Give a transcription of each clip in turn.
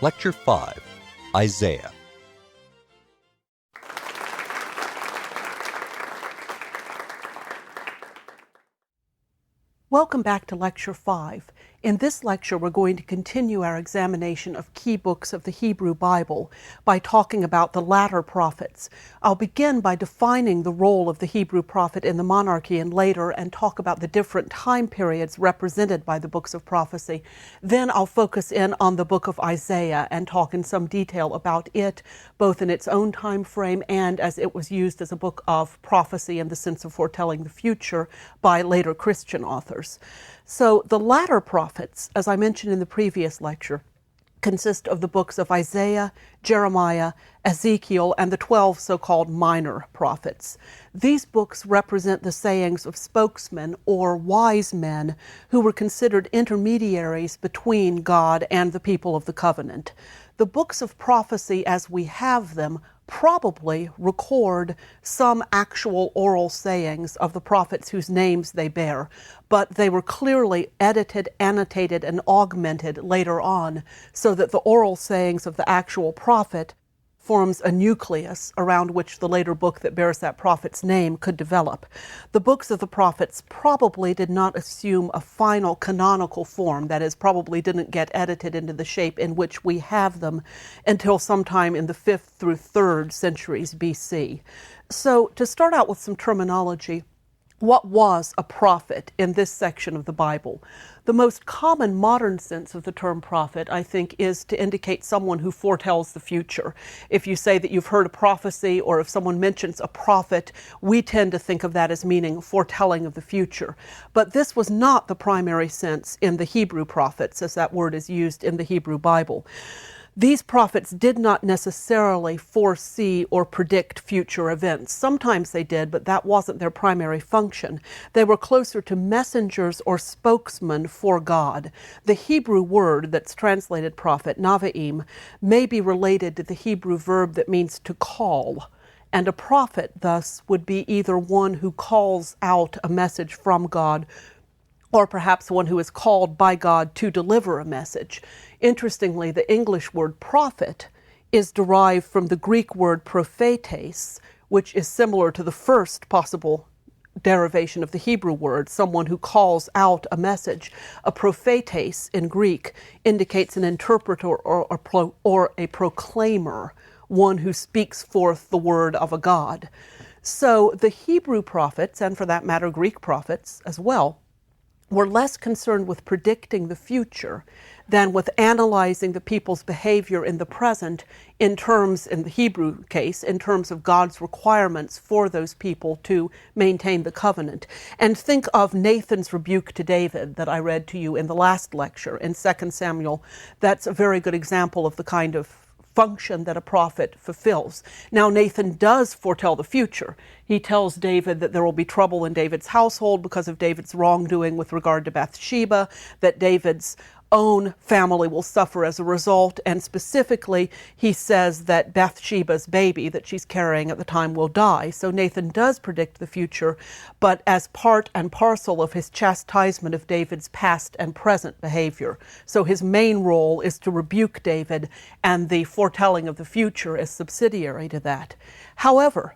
Lecture 5, Isaiah. Welcome back to Lecture 5. In this lecture, we're going to continue our examination of key books of the Hebrew Bible by talking about the latter prophets. I'll begin by defining the role of the Hebrew prophet in the monarchy and later and talk about the different time periods represented by the books of prophecy. Then I'll focus in on the book of Isaiah and talk in some detail about it, both in its own time frame and as it was used as a book of prophecy in the sense of foretelling the future by later Christian authors. So the latter prophets, as I mentioned in the previous lecture, consist of the books of Isaiah, Jeremiah, Ezekiel, and the 12 so-called minor prophets. These books represent the sayings of spokesmen or wise men who were considered intermediaries between God and the people of the covenant. The books of prophecy as we have them probably record some actual oral sayings of the prophets whose names they bear, but they were clearly edited, annotated, and augmented later on so that the oral sayings of the actual prophet forms a nucleus around which the later book that bears that prophet's name could develop. The books of the prophets probably did not assume a final canonical form, that is, probably didn't get edited into the shape in which we have them until sometime in the 5th through 3rd centuries BC. So, to start out with some terminology, what was a prophet in this section of the Bible? The most common modern sense of the term prophet, I think, is to indicate someone who foretells the future. If you say that you've heard a prophecy, or if someone mentions a prophet, we tend to think of that as meaning foretelling of the future. But this was not the primary sense in the Hebrew prophets, as that word is used in the Hebrew Bible. These prophets did not necessarily foresee or predict future events. Sometimes they did, but that wasn't their primary function. They were closer to messengers or spokesmen for God. The Hebrew word that's translated prophet, Navaim, may be related to the Hebrew verb that means to call. And a prophet, thus, would be either one who calls out a message from God, or perhaps one who is called by God to deliver a message. Interestingly, the English word prophet is derived from the Greek word prophetes, which is similar to the first possible derivation of the Hebrew word, someone who calls out a message. A prophetes in Greek indicates an interpreter or a proclaimer, one who speaks forth the word of a god. So the Hebrew prophets, and for that matter Greek prophets as well, were less concerned with predicting the future than with analyzing the people's behavior in the present in terms, in the Hebrew case, in terms of God's requirements for those people to maintain the covenant. And think of Nathan's rebuke to David that I read to you in the last lecture in 2 Samuel. That's a very good example of the kind of function that a prophet fulfills. Now, Nathan does foretell the future. He tells David that there will be trouble in David's household because of David's wrongdoing with regard to Bathsheba, that David's own family will suffer as a result, and specifically he says that Bathsheba's baby that she's carrying at the time will die. So Nathan does predict the future, but as part and parcel of his chastisement of David's past and present behavior. So his main role is to rebuke David, and the foretelling of the future is subsidiary to that. However,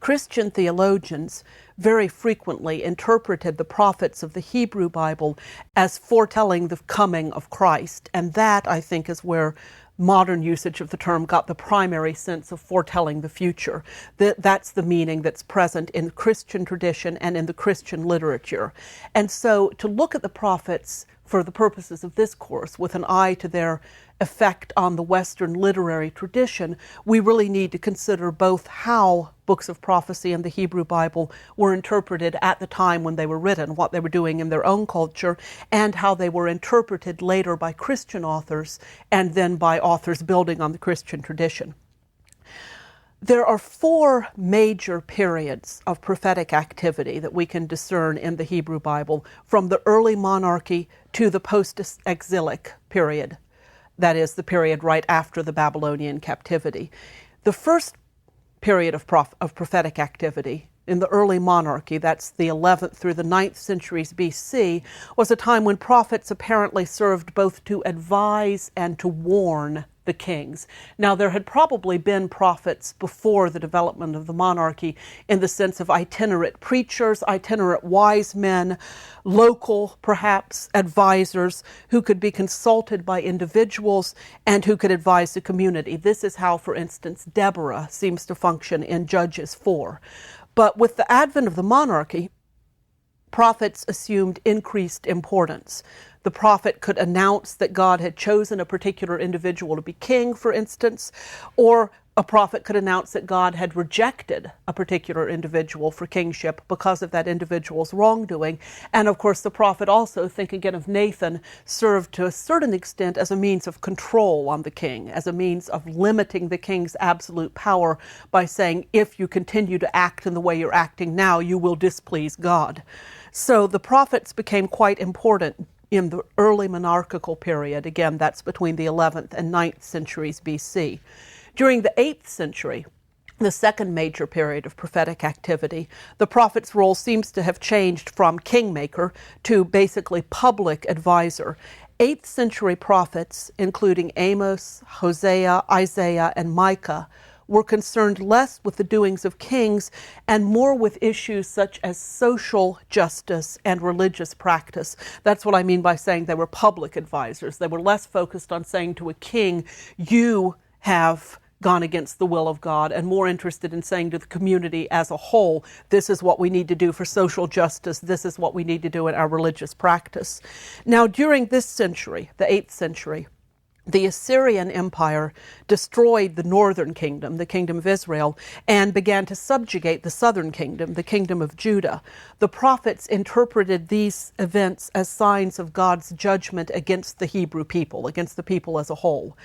Christian theologians very frequently interpreted the prophets of the Hebrew Bible as foretelling the coming of Christ, and that, I think, is where modern usage of the term got the primary sense of foretelling the future. That's the meaning that's present in Christian tradition and in the Christian literature. And so to look at the prophets for the purposes of this course with an eye to their effect on the Western literary tradition, we really need to consider both how books of prophecy in the Hebrew Bible were interpreted at the time when they were written, what they were doing in their own culture, and how they were interpreted later by Christian authors and then by authors building on the Christian tradition. There are 4 major periods of prophetic activity that we can discern in the Hebrew Bible, from the early monarchy to the post-exilic period. That is, the period right after the Babylonian captivity. The first period of prophetic activity in the early monarchy, that's the 11th through the 9th centuries BC, was a time when prophets apparently served both to advise and to warn the kings. Now, there had probably been prophets before the development of the monarchy in the sense of itinerant preachers, itinerant wise men, local, perhaps, advisors who could be consulted by individuals and who could advise the community. This is how, for instance, Deborah seems to function in Judges 4. But with the advent of the monarchy, prophets assumed increased importance. The prophet could announce that God had chosen a particular individual to be king, for instance, or a prophet could announce that God had rejected a particular individual for kingship because of that individual's wrongdoing. And of course, the prophet also, think again of Nathan, served to a certain extent as a means of control on the king, as a means of limiting the king's absolute power by saying, if you continue to act in the way you're acting now, you will displease God. So the prophets became quite important in the early monarchical period. Again, that's between the 11th and 9th centuries BC. During the 8th century, the second major period of prophetic activity, the prophet's role seems to have changed from kingmaker to basically public advisor. 8th century prophets, including Amos, Hosea, Isaiah, and Micah, were concerned less with the doings of kings and more with issues such as social justice and religious practice. That's what I mean by saying they were public advisors. They were less focused on saying to a king, you have gone against the will of God, and more interested in saying to the community as a whole, this is what we need to do for social justice, this is what we need to do in our religious practice. Now, during this century, the 8th century, the Assyrian Empire destroyed the northern kingdom, the kingdom of Israel, and began to subjugate the southern kingdom, the kingdom of Judah. The prophets interpreted these events as signs of God's judgment against the Hebrew people, against the people as a whole.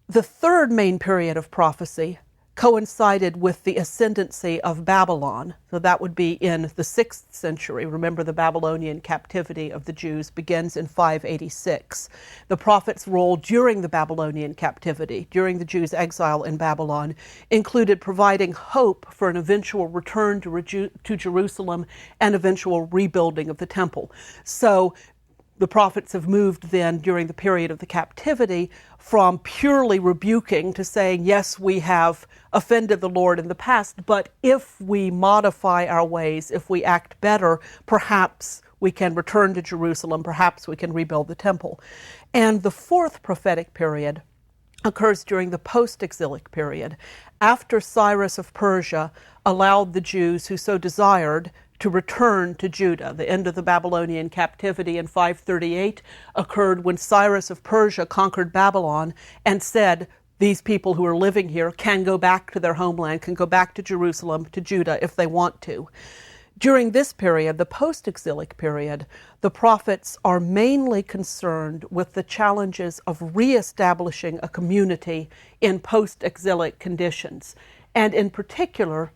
The third main period of prophecy coincided with the ascendancy of Babylon. So that would be in the 6th century. Remember, the Babylonian captivity of the Jews begins in 586. The prophet's role during the Babylonian captivity, during the Jews' exile in Babylon, included providing hope for an eventual return to Jerusalem and eventual rebuilding of the temple. So the prophets have moved then during the period of the captivity from purely rebuking to saying, yes, we have offended the Lord in the past, but if we modify our ways, if we act better, perhaps we can return to Jerusalem, perhaps we can rebuild the temple. And the fourth prophetic period occurs during the post-exilic period, after Cyrus of Persia allowed the Jews who so desired to return to Judah. The end of the Babylonian captivity in 538 occurred when Cyrus of Persia conquered Babylon and said, these people who are living here can go back to their homeland, can go back to Jerusalem, to Judah, if they want to. During this period, the post-exilic period, the prophets are mainly concerned with the challenges of reestablishing a community in post-exilic conditions. And in particular,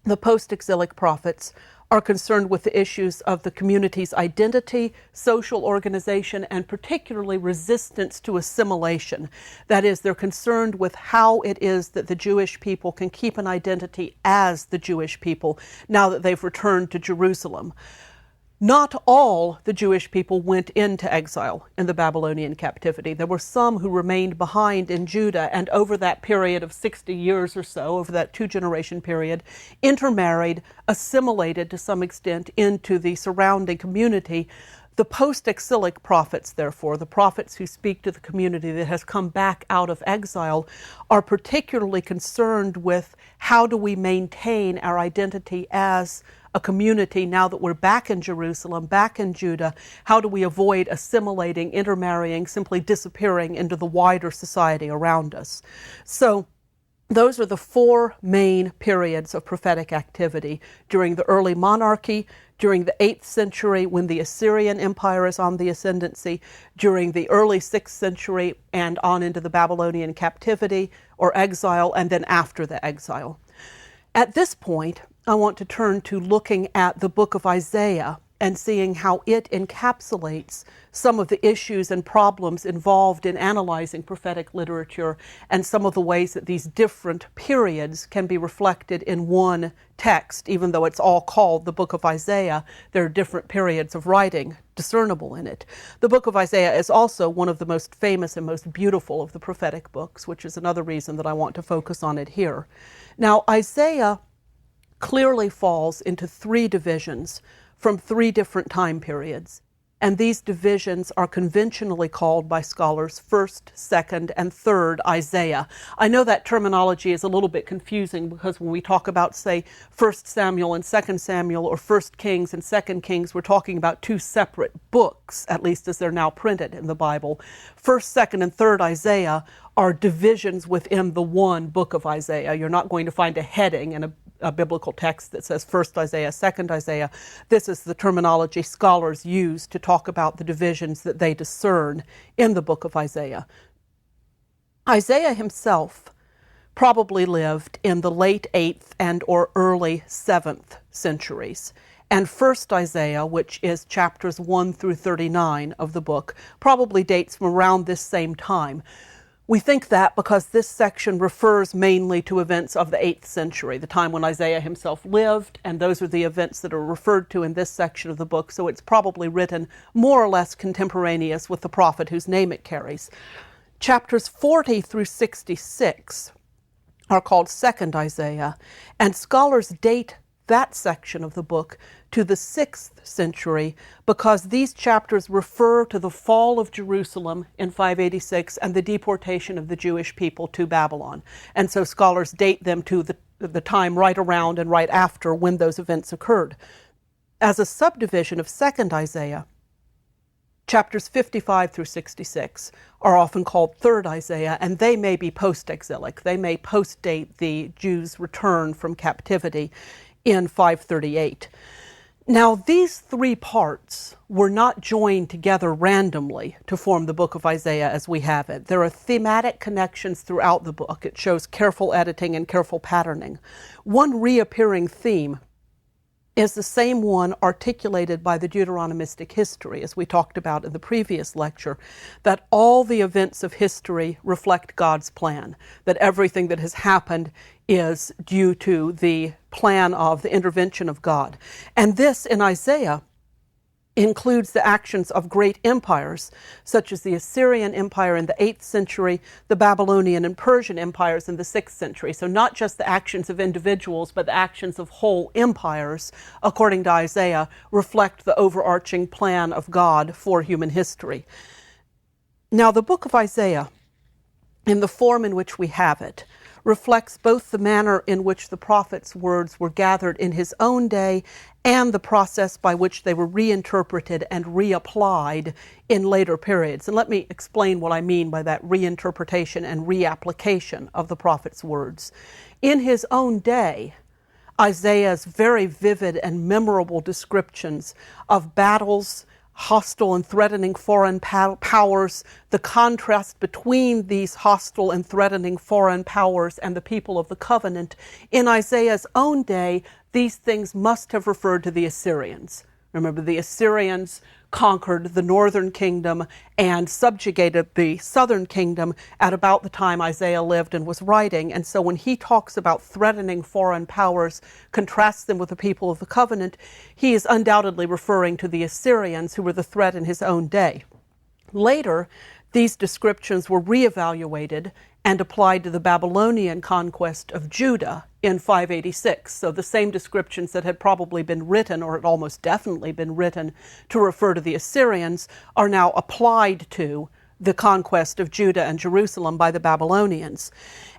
the post-exilic prophets are concerned with the issues of the community's identity, social organization, and particularly resistance to assimilation. That is, they're concerned with how it is that the Jewish people can keep an identity as the Jewish people now that they've returned to Jerusalem. Not all the Jewish people went into exile in the Babylonian captivity. There were some who remained behind in Judah, and over that period of 60 years or so, over that two-generation period, intermarried, assimilated to some extent into the surrounding community. The post-exilic prophets, therefore, the prophets who speak to the community that has come back out of exile, are particularly concerned with how do we maintain our identity as a community now that we're back in Jerusalem, back in Judah. How do we avoid assimilating, intermarrying, simply disappearing into the wider society around us? So those are the four main periods of prophetic activity during the early monarchy, during the 8th century when the Assyrian Empire is on the ascendancy, during the early 6th century and on into the Babylonian captivity or exile, and then after the exile. At this point, I want to turn to looking at the book of Isaiah and seeing how it encapsulates some of the issues and problems involved in analyzing prophetic literature and some of the ways that these different periods can be reflected in one text. Even though it's all called the Book of Isaiah, there are different periods of writing discernible in it. The Book of Isaiah is also one of the most famous and most beautiful of the prophetic books, which is another reason that I want to focus on it here. Now, Isaiah clearly falls into three divisions from three different time periods. And these divisions are conventionally called by scholars 1st, 2nd, and 3rd Isaiah. I know that terminology is a little bit confusing because when we talk about, say, 1st Samuel and 2nd Samuel, or 1st Kings and 2nd Kings, we're talking about two separate books, at least as they're now printed in the Bible. 1st, 2nd, and 3rd Isaiah are divisions within the one book of Isaiah. You're not going to find a heading in a biblical text that says 1st Isaiah, 2nd Isaiah. This is the terminology scholars use to talk about the divisions that they discern in the book of Isaiah. Isaiah himself probably lived in the late 8th and or early 7th centuries. And 1st Isaiah, which is chapters 1 through 39 of the book, probably dates from around this same time. We think that because this section refers mainly to events of the 8th century, the time when Isaiah himself lived, and those are the events that are referred to in this section of the book, so it's probably written more or less contemporaneous with the prophet whose name it carries. Chapters 40 through 66 are called 2nd Isaiah, and scholars date that section of the book to the 6th century because these chapters refer to the fall of Jerusalem in 586 and the deportation of the Jewish people to Babylon. And so scholars date them to the time right around and right after when those events occurred. As a subdivision of 2nd Isaiah, chapters 55 through 66 are often called 3rd Isaiah, and they may be post-exilic. They may post-date the Jews' return from captivity in 538. Now, these three parts were not joined together randomly to form the book of Isaiah as we have it. There are thematic connections throughout the book. It shows careful editing and careful patterning. One reappearing theme is the same one articulated by the Deuteronomistic history, as we talked about in the previous lecture, that all the events of history reflect God's plan, that everything that has happened is due to the plan of the intervention of God. And this, in Isaiah, includes the actions of great empires, such as the Assyrian Empire in the 8th century, the Babylonian and Persian empires in the 6th century. So not just the actions of individuals, but the actions of whole empires, according to Isaiah, reflect the overarching plan of God for human history. Now, the book of Isaiah, in the form in which we have it, reflects both the manner in which the prophet's words were gathered in his own day and the process by which they were reinterpreted and reapplied in later periods. And let me explain what I mean by that reinterpretation and reapplication of the prophet's words. In his own day, Isaiah's very vivid and memorable descriptions of battles, hostile and threatening foreign powers, the contrast between these hostile and threatening foreign powers and the people of the covenant. In Isaiah's own day, these things must have referred to the Assyrians. Remember, the Assyrians conquered the northern kingdom and subjugated the southern kingdom at about the time Isaiah lived and was writing. And so when he talks about threatening foreign powers, contrasts them with the people of the covenant, he is undoubtedly referring to the Assyrians, who were the threat in his own day. Later, these descriptions were reevaluated and applied to the Babylonian conquest of Judah in 586. So the same descriptions that had probably been written, or had almost definitely been written, to refer to the Assyrians are now applied to the conquest of Judah and Jerusalem by the Babylonians.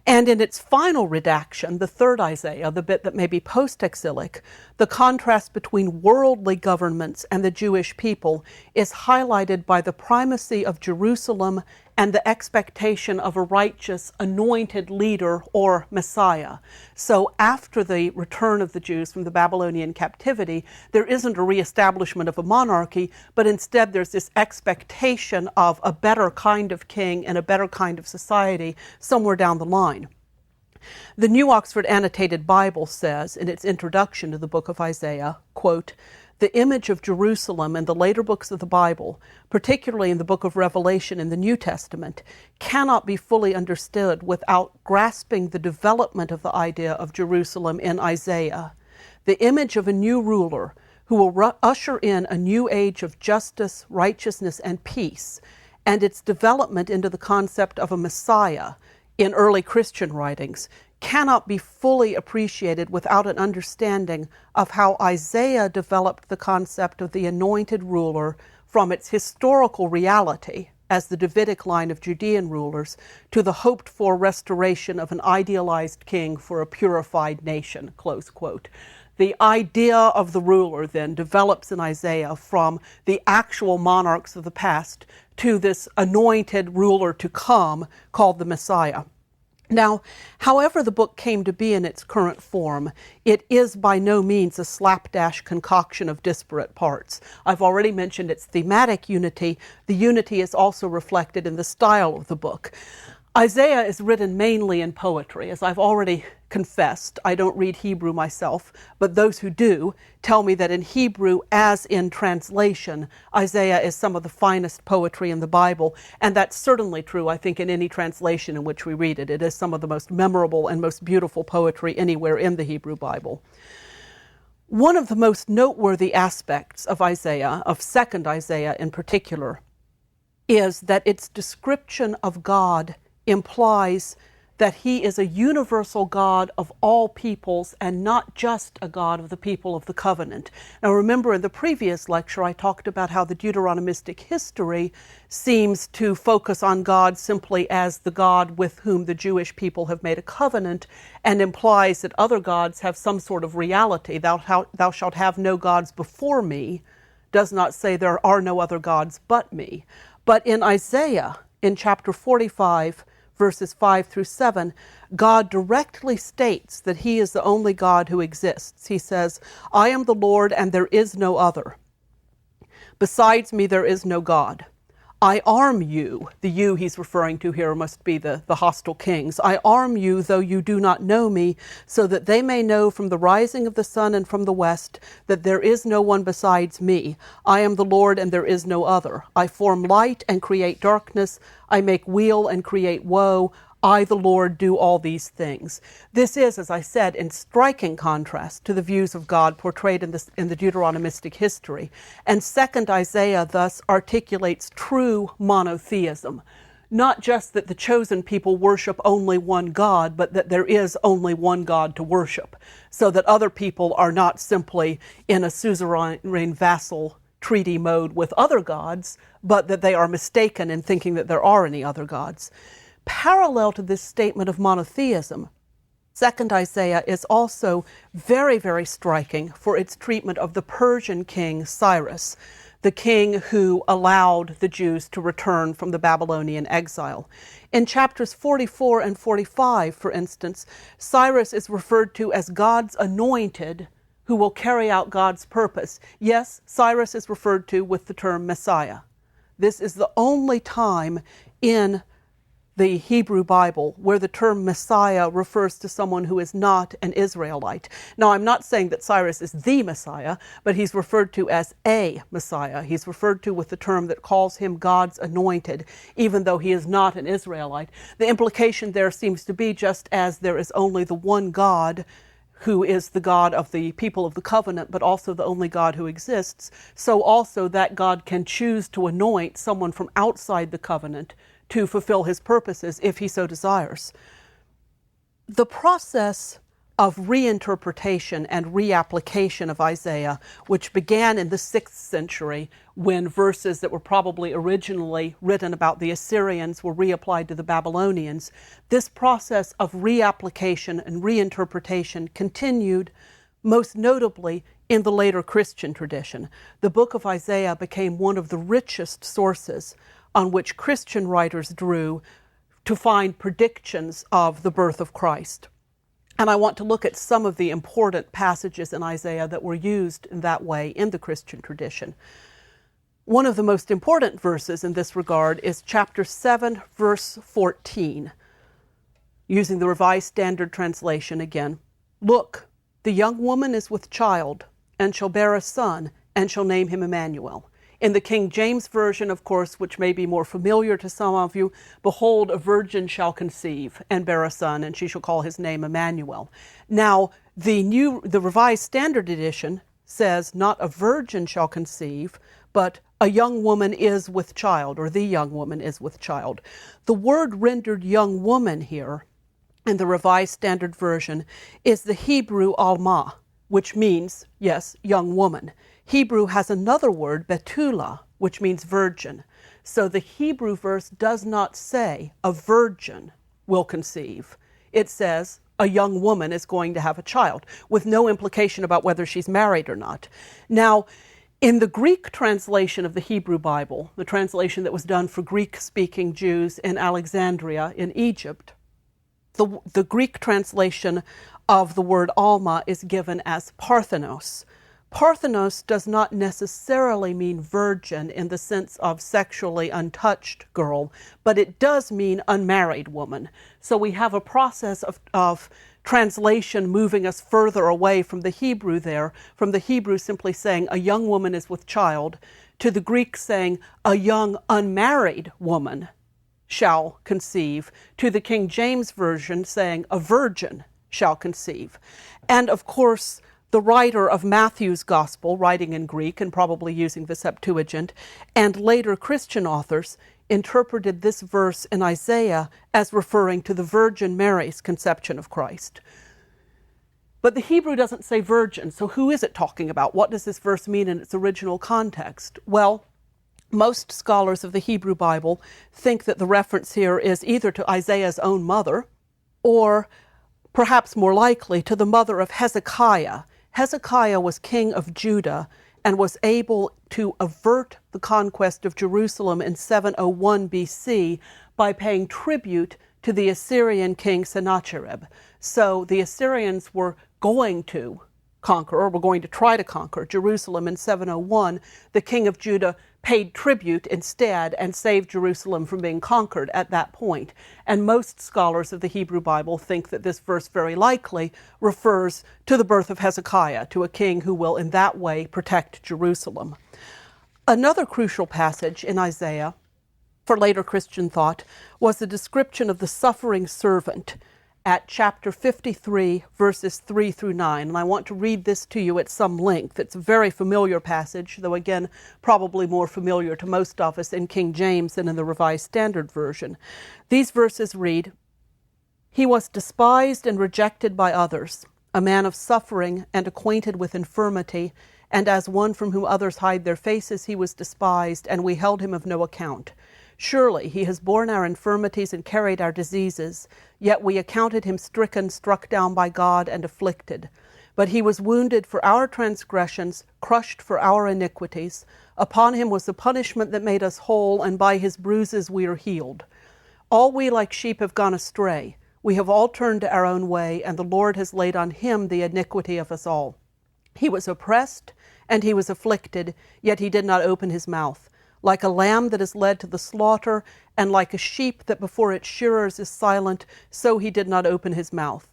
And in its final redaction, the 3rd Isaiah, the bit that may be post-exilic, the contrast between worldly governments and the Jewish people is highlighted by the primacy of Jerusalem and the expectation of a righteous, anointed leader or Messiah. So after the return of the Jews from the Babylonian captivity, there isn't a reestablishment of a monarchy, but instead there's this expectation of a better kind of king and a better kind of society somewhere down the line. The New Oxford Annotated Bible says in its introduction to the book of Isaiah, quote, "The image of Jerusalem in the later books of the Bible, particularly in the book of Revelation in the New Testament, cannot be fully understood without grasping the development of the idea of Jerusalem in Isaiah. The image of a new ruler who will usher in a new age of justice, righteousness, and peace, and its development into the concept of a Messiah in early Christian writings cannot be fully appreciated without an understanding of how Isaiah developed the concept of the anointed ruler from its historical reality as the Davidic line of Judean rulers to the hoped-for restoration of an idealized king for a purified nation," close quote. The idea of the ruler then develops in Isaiah from the actual monarchs of the past to this anointed ruler to come called the Messiah. Now, however the book came to be in its current form, it is by no means a slapdash concoction of disparate parts. I've already mentioned its thematic unity. The unity is also reflected in the style of the book. Isaiah is written mainly in poetry. As I've already confessed, I don't read Hebrew myself, but those who do tell me that in Hebrew, as in translation, Isaiah is some of the finest poetry in the Bible, and that's certainly true, I think, in any translation in which we read it. It is some of the most memorable and most beautiful poetry anywhere in the Hebrew Bible. One of the most noteworthy aspects of Isaiah, of 2nd Isaiah in particular, is that its description of God implies that he is a universal God of all peoples and not just a God of the people of the covenant. Now remember, in the previous lecture I talked about how the Deuteronomistic history seems to focus on God simply as the God with whom the Jewish people have made a covenant and implies that other gods have some sort of reality. Thou shalt have no gods before me does not say there are no other gods but me. But in Isaiah, in chapter 45, verses 5 through 7, God directly states that he is the only God who exists. He says, "I am the Lord and there is no other. Besides me there is no God. I arm you," the you he's referring to here must be the hostile kings. "I arm you, though you do not know me, so that they may know from the rising of the sun and from the west that there is no one besides me. I am the Lord and there is no other. I form light and create darkness. I make weal and create woe. I, the Lord, do all these things." This is, as I said, in striking contrast to the views of God portrayed in the Deuteronomistic history. And 2nd Isaiah thus articulates true monotheism. Not just that the chosen people worship only one God, but that there is only one God to worship, so that other people are not simply in a suzerain vassal treaty mode with other gods, but that they are mistaken in thinking that there are any other gods. Parallel to this statement of monotheism, 2nd Isaiah is also very, very striking for its treatment of the Persian king Cyrus, the king who allowed the Jews to return from the Babylonian exile. In chapters 44 and 45, for instance, Cyrus is referred to as God's anointed who will carry out God's purpose. Yes, Cyrus is referred to with the term Messiah. This is the only time in the Hebrew Bible where the term Messiah refers to someone who is not an Israelite. Now, I'm not saying that Cyrus is the Messiah, but he's referred to as a Messiah. He's referred to with the term that calls him God's anointed, even though he is not an Israelite. The implication there seems to be, just as there is only the one God who is the God of the people of the covenant, but also the only God who exists, so also that God can choose to anoint someone from outside the covenant to fulfill his purposes if he so desires. The process of reinterpretation and reapplication of Isaiah, which began in the 6th century when verses that were probably originally written about the Assyrians were reapplied to the Babylonians, this process of reapplication and reinterpretation continued most notably in the later Christian tradition. The book of Isaiah became one of the richest sources on which Christian writers drew to find predictions of the birth of Christ. And I want to look at some of the important passages in Isaiah that were used in that way in the Christian tradition. One of the most important verses in this regard is chapter 7, verse 14. Using the Revised Standard Translation again. "Look, the young woman is with child and shall bear a son, and shall name him Emmanuel. In the King James Version, of course, which may be more familiar to some of you, behold, a virgin shall conceive and bear a son, and she shall call his name Emmanuel. Now, the Revised Standard Edition says not a virgin shall conceive, but a young woman is with child, or the young woman is with child. The word rendered young woman here in the Revised Standard Version is the Hebrew alma, which means, yes, young woman. Hebrew has another word, betula, which means virgin. So the Hebrew verse does not say a virgin will conceive. It says a young woman is going to have a child, with no implication about whether she's married or not. Now, in the Greek translation of the Hebrew Bible, the translation that was done for Greek-speaking Jews in Alexandria in Egypt, the Greek translation of the word alma is given as parthenos. Parthenos does not necessarily mean virgin in the sense of sexually untouched girl, but it does mean unmarried woman. So we have a process of translation moving us further away from the Hebrew there, from the Hebrew simply saying a young woman is with child, to the Greek saying a young unmarried woman shall conceive, to the King James Version saying a virgin shall conceive. And of course, the writer of Matthew's Gospel, writing in Greek and probably using the Septuagint, and later Christian authors interpreted this verse in Isaiah as referring to the Virgin Mary's conception of Christ. But the Hebrew doesn't say virgin, so who is it talking about? What does this verse mean in its original context? Well, most scholars of the Hebrew Bible think that the reference here is either to Isaiah's own mother, or perhaps more likely to the mother of Hezekiah. Hezekiah was king of Judah and was able to avert the conquest of Jerusalem in 701 BC by paying tribute to the Assyrian king Sennacherib. So the Assyrians were going to conquer, or were going to try to conquer Jerusalem in 701. The king of Judah paid tribute instead and saved Jerusalem from being conquered at that point. And most scholars of the Hebrew Bible think that this verse very likely refers to the birth of Hezekiah, to a king who will in that way protect Jerusalem. Another crucial passage in Isaiah for later Christian thought was the description of the suffering servant at chapter 53, verses 3 through 9. And I want to read this to you at some length. It's a very familiar passage, though again, probably more familiar to most of us in King James than in the Revised Standard Version. These verses read, "He was despised and rejected by others, a man of suffering and acquainted with infirmity, and as one from whom others hide their faces, he was despised, and we held him of no account. Surely he has borne our infirmities and carried our diseases, yet we accounted him stricken, struck down by God, and afflicted. But he was wounded for our transgressions, crushed for our iniquities. Upon him was the punishment that made us whole, and by his bruises we are healed. All we like sheep have gone astray. We have all turned to our own way, and the Lord has laid on him the iniquity of us all. He was oppressed, and he was afflicted, yet he did not open his mouth. Like a lamb that is led to the slaughter, and like a sheep that before its shearers is silent, so he did not open his mouth.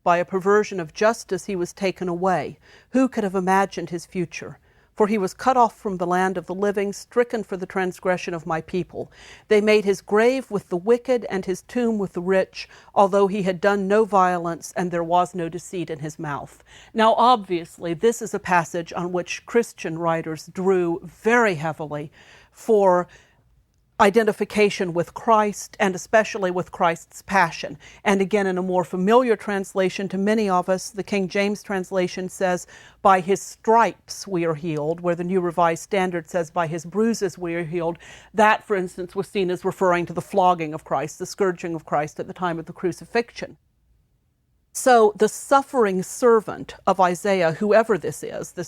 By a perversion of justice he was taken away. Who could have imagined his future? For he was cut off from the land of the living, stricken for the transgression of my people. They made his grave with the wicked and his tomb with the rich, although he had done no violence and there was no deceit in his mouth." Now, obviously, this is a passage on which Christian writers drew very heavily for identification with Christ, and especially with Christ's passion. And again, in a more familiar translation to many of us, the King James translation says, "By his stripes we are healed," where the New Revised Standard says, "By his bruises we are healed." That, for instance, was seen as referring to the flogging of Christ, the scourging of Christ at the time of the crucifixion. So the suffering servant of Isaiah, whoever this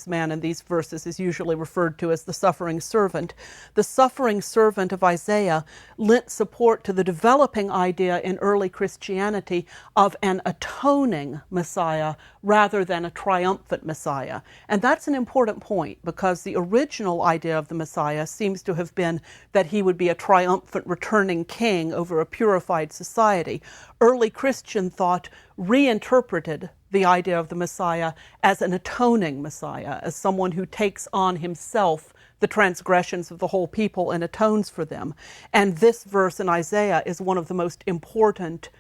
man in these verses is usually referred to as the suffering servant. The suffering servant of Isaiah lent support to the developing idea in early Christianity of an atoning Messiah rather than a triumphant Messiah. And that's an important point, because the original idea of the Messiah seems to have been that he would be a triumphant returning king over a purified society. Early Christian thought reinterpreted the idea of the Messiah as an atoning Messiah, as someone who takes on himself the transgressions of the whole people and atones for them. And this verse in Isaiah is one of the most important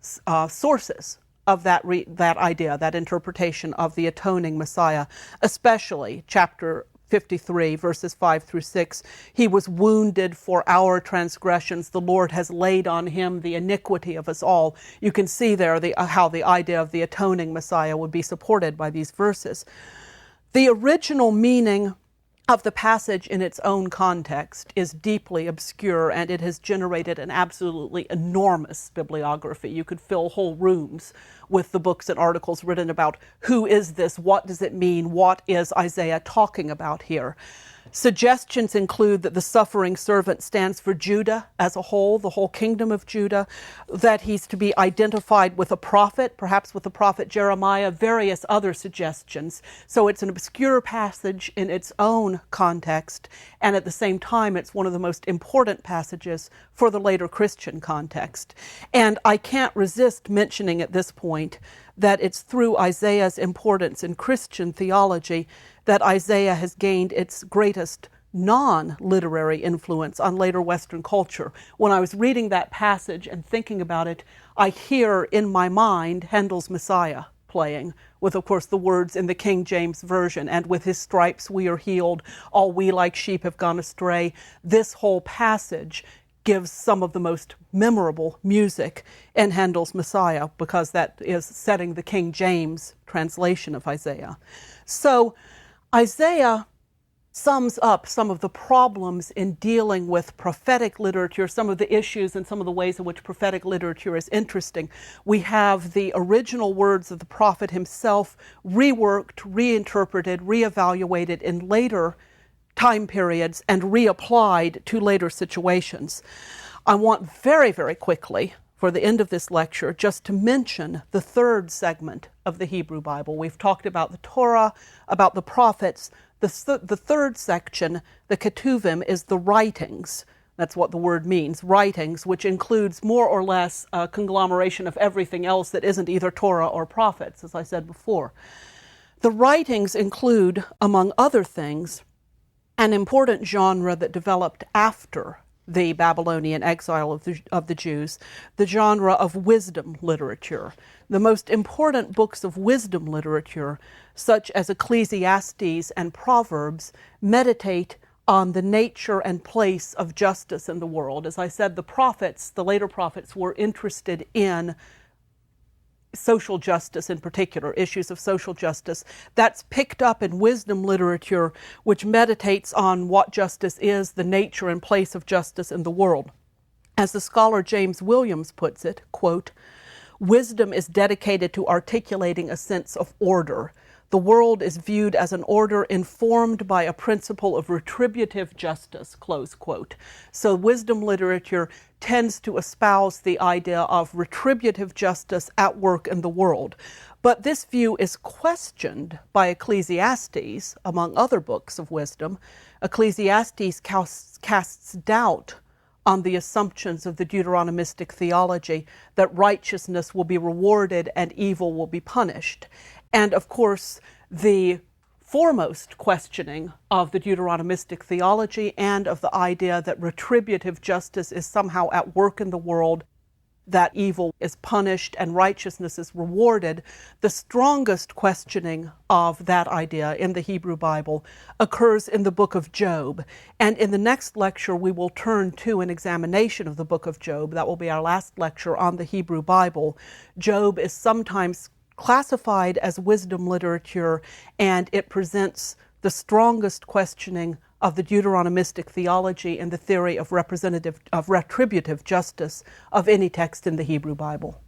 sources of that idea, that interpretation of the atoning Messiah, especially chapter 53, verses 5 through 6. He was wounded for our transgressions. The Lord has laid on him the iniquity of us all. You can see there how the idea of the atoning Messiah would be supported by these verses. The original meaning of the passage in its own context is deeply obscure, and it has generated an absolutely enormous bibliography. You could fill whole rooms with the books and articles written about who is this, what does it mean, what is Isaiah talking about here. Suggestions include that the suffering servant stands for Judah as a whole, the whole kingdom of Judah, that he's to be identified with a prophet, perhaps with the prophet Jeremiah, various other suggestions. So it's an obscure passage in its own context, and at the same time, it's one of the most important passages for the later Christian context. And I can't resist mentioning at this point that it's through Isaiah's importance in Christian theology that Isaiah has gained its greatest non-literary influence on later Western culture. When I was reading that passage and thinking about it, I hear in my mind Handel's Messiah playing, with, of course, the words in the King James Version, and with his stripes we are healed, all we like sheep have gone astray. This whole passage gives some of the most memorable music in Handel's Messiah, because that is setting the King James translation of Isaiah. So Isaiah sums up some of the problems in dealing with prophetic literature, some of the issues and some of the ways in which prophetic literature is interesting. We have the original words of the prophet himself reworked, reinterpreted, reevaluated in later time periods and reapplied to later situations. I want very, very quickly, for the end of this lecture, just to mention the third segment of the Hebrew Bible. We've talked about the Torah, about the prophets. The third section, the Ketuvim, is the writings. That's what the word means, writings, which includes more or less a conglomeration of everything else that isn't either Torah or prophets, as I said before. The writings include, among other things, an important genre that developed after the Babylonian exile of the Jews, the genre of wisdom literature. The most important books of wisdom literature, such as Ecclesiastes and Proverbs, meditate on the nature and place of justice in the world. As I said, the later prophets, were interested in social justice in particular, issues of social justice. That's picked up in wisdom literature, which meditates on what justice is, the nature and place of justice in the world. As the scholar James Williams puts it, quote, "Wisdom is dedicated to articulating a sense of order. The world is viewed as an order informed by a principle of retributive justice," close quote. So wisdom literature tends to espouse the idea of retributive justice at work in the world. But this view is questioned by Ecclesiastes, among other books of wisdom. Ecclesiastes casts doubt on the assumptions of the Deuteronomistic theology that righteousness will be rewarded and evil will be punished. And of course, the foremost questioning of the Deuteronomistic theology and of the idea that retributive justice is somehow at work in the world, that evil is punished and righteousness is rewarded, the strongest questioning of that idea in the Hebrew Bible occurs in the book of Job. And in the next lecture, we will turn to an examination of the book of Job. That will be our last lecture on the Hebrew Bible. Job is sometimes classified as wisdom literature, and it presents the strongest questioning of the Deuteronomistic theology and the theory of retributive justice of any text in the Hebrew Bible.